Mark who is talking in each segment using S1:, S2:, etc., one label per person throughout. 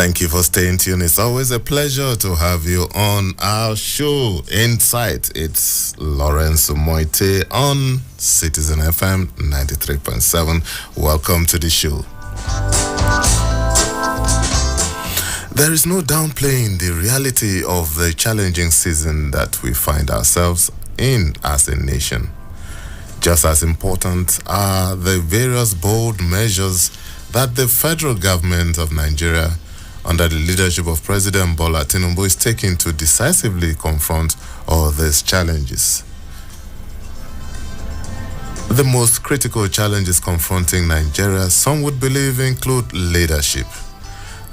S1: Thank you for staying tuned. It's always a pleasure to have you on our show, Insight. It's Lawrence Umoette on Citizen FM 93.7. Welcome to the show. There is no downplaying the reality of the challenging season that we find ourselves in as a nation. Just as important are the various bold measures that the federal government of Nigeria, under the leadership of President Bola Tinubu, is taking to decisively confront all these challenges. The most critical challenges confronting Nigeria, some would believe, include leadership.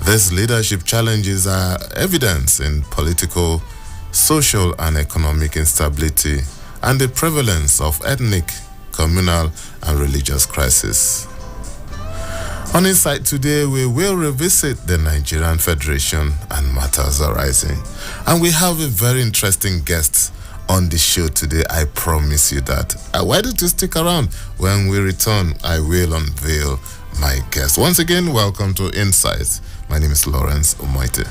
S1: These leadership challenges are evident in political, social, and economic instability and the prevalence of ethnic, communal, and religious crises. On Insight today, we will revisit the Nigerian Federation and matters arising. And we have a very interesting guest on the show today. I promise you that. Why don't you stick around? When we return, I will unveil my guest. Once again, welcome to Insights. My name is Lawrence Umoette.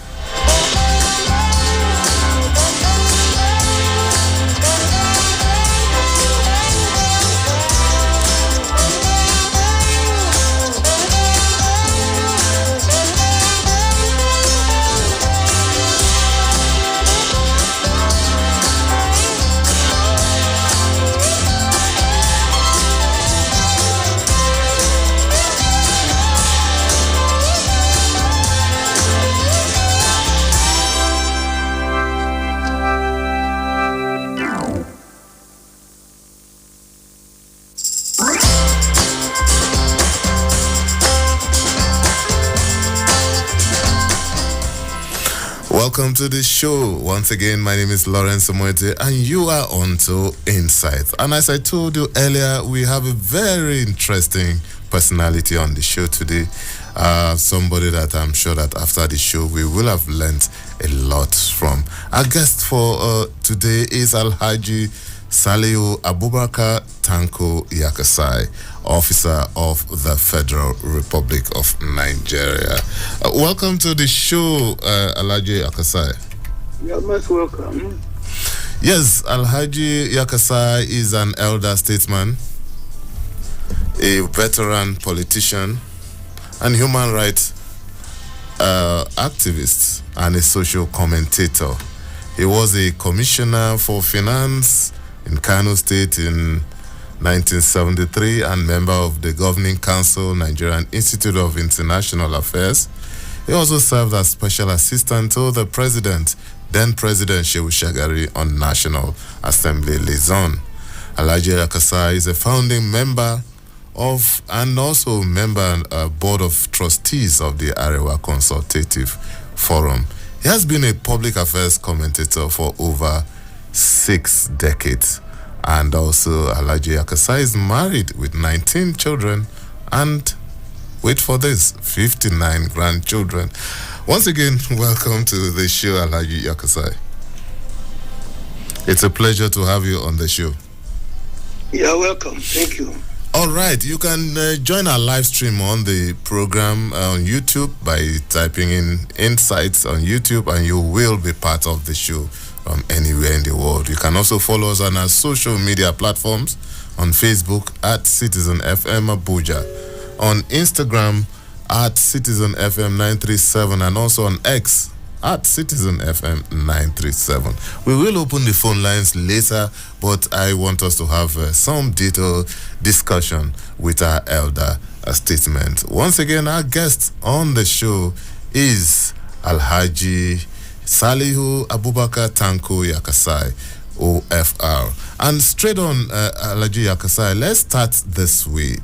S1: Welcome to the show. Once again, my name is Lawrence Umoette, and you are on to Insight. And as I told you earlier, we have a very interesting personality on the show today. Somebody that I'm sure that after the show, we will have learned a lot from. Our guest for today is Alhaji Salihu Abubakar Tanko Yakasai, officer of the Federal Republic of Nigeria. Welcome to the show, Alhaji Yakasai.
S2: You're most welcome.
S1: Yes, Alhaji Yakasai is an elder statesman, a veteran politician, and human rights activist, and a social commentator. He was a commissioner for finance in Kano State in 1973 and member of the Governing Council, Nigerian Institute of International Affairs. He also served as special assistant to the president, then President Shehu Shagari, on National Assembly liaison. Alhaji Yakasai is a founding member of and also member board of trustees of the Arewa Consultative Forum. He has been a public affairs commentator for over 6 decades. And also, Alhaji Yakasai is married with 19 children and, wait for this, 59 grandchildren. Once again, welcome to the show, Alhaji Yakasai. It's a pleasure to have you on the show.
S2: You're welcome. Thank you.
S1: All right, you can join our live stream on the program on YouTube by typing in Insights on YouTube, and you will be part of the show from anywhere in the world. You can also follow us on our social media platforms on Facebook at Citizen FM Abuja, on Instagram at Citizen FM 937, and also on X at Citizen FM 937. We will open the phone lines later, but I want us to have some detailed discussion with our elder statesman. Once again, our guest on the show is Alhaji Salihu Abubakar Tanko Yakasai, OFR. And straight on, Alhaji Yakasai, let's start this way.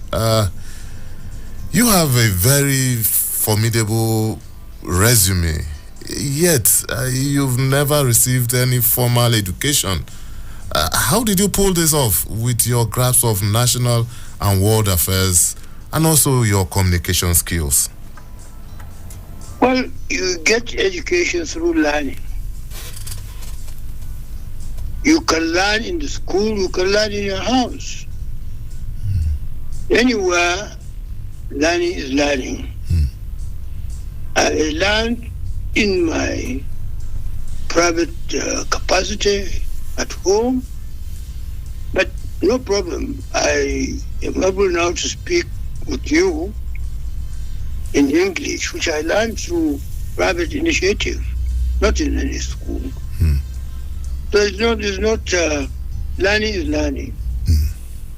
S1: You have a very formidable resume, yet you've never received any formal education. How did you pull this off with your grasp of national and world affairs and also your communication skills?
S2: Well, you get education through learning. You can learn in the school, you can learn in your house. Anywhere, learning is learning. I learned in my private capacity at home, but no problem. I am able now to speak with you in English, which I learned through private initiative, not in any school. So it's not learning is learning.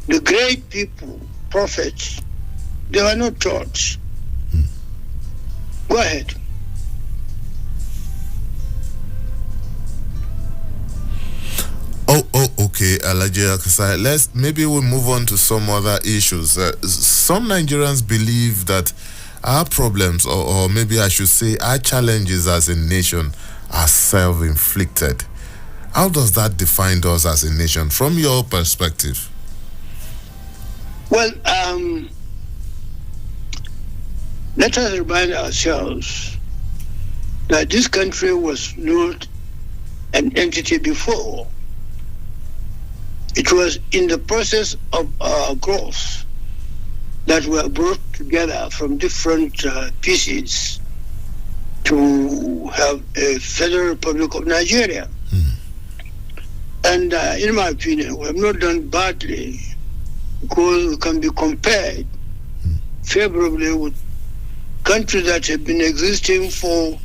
S2: The great people, prophets, they were not taught. Go ahead.
S1: Okay, Alhaji Akasai. Maybe we'll move on to some other issues. Some Nigerians believe that our problems, or maybe I should say our challenges as a nation, are self-inflicted. How does that define us as a nation from your perspective?
S2: Well, let us remind ourselves that this country was not an entity before. It was in the process of growth that were brought together from different pieces to have a Federal Republic of Nigeria. And in my opinion, we have not done badly, because we can be compared favorably with countries that have been existing for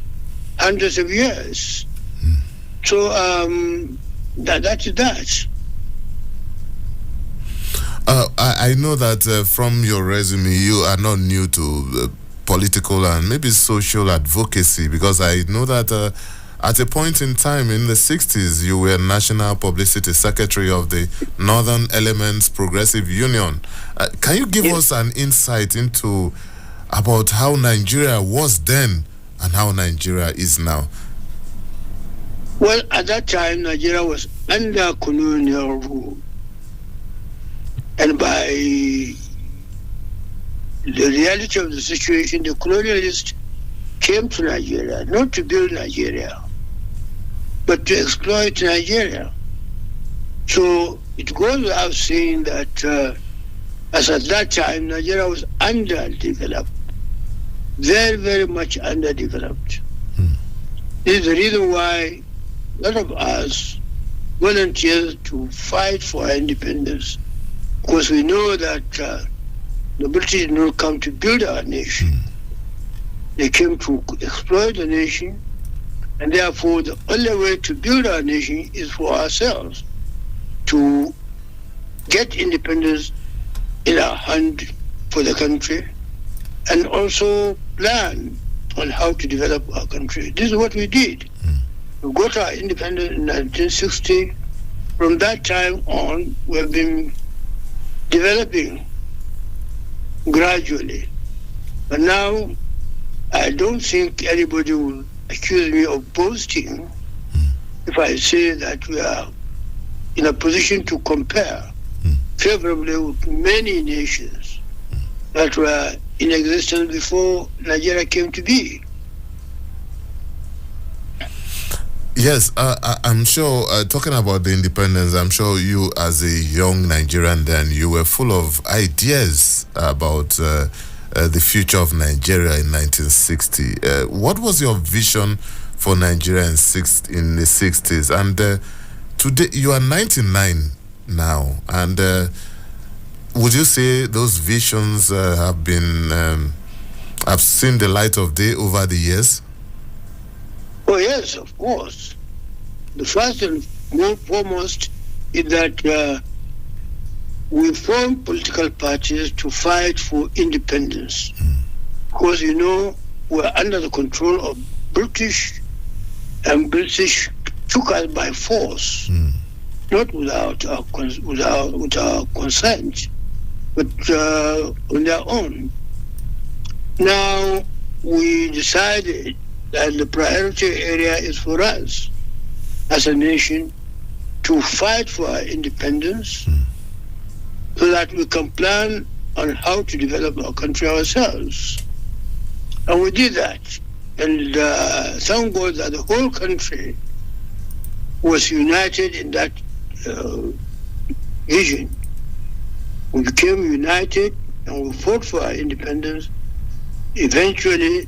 S2: hundreds of years. So that is that.
S1: I know that from your resume, you are not new to political and maybe social advocacy, because I know that at a point in time in the 60s, you were National Publicity Secretary of the Northern Elements Progressive Union. Can you give us an insight into about how Nigeria was then and how Nigeria is now?
S2: Well, at that time, Nigeria was under colonial rule. And by the reality of the situation, the colonialists came to Nigeria, not to build Nigeria, but to exploit Nigeria. So it goes without saying that as at that time, Nigeria was underdeveloped, very, very much underdeveloped. This is the reason why a lot of us volunteered to fight for our independence, because we know that the British did not come to build our nation. They came to exploit the nation, and therefore the only way to build our nation is for ourselves, to get independence in our hand for the country, and also plan on how to develop our country. This is what we did. We got our independence in 1960. From that time on, we have been developing gradually. But now, I don't think anybody will accuse me of boasting if I say that we are in a position to compare favorably with many nations that were in existence before Nigeria came to be.
S1: Yes, I'm sure, talking about the independence, I'm sure you as a young Nigerian then, you were full of ideas about the future of Nigeria in 1960. What was your vision for Nigeria in the 60s? And today, you are 99 now, and would you say those visions have seen the light of day over the years?
S2: Oh, yes, of course. The first and foremost is that we formed political parties to fight for independence. Because, you know, we're under the control of British, and British took us by force, not without our consent, but on their own. Now, we decided that the priority area is for us as a nation to fight for our independence so that we can plan on how to develop our country ourselves. And we did that. And thank God that the whole country was united in that vision. We became united and we fought for our independence. Eventually,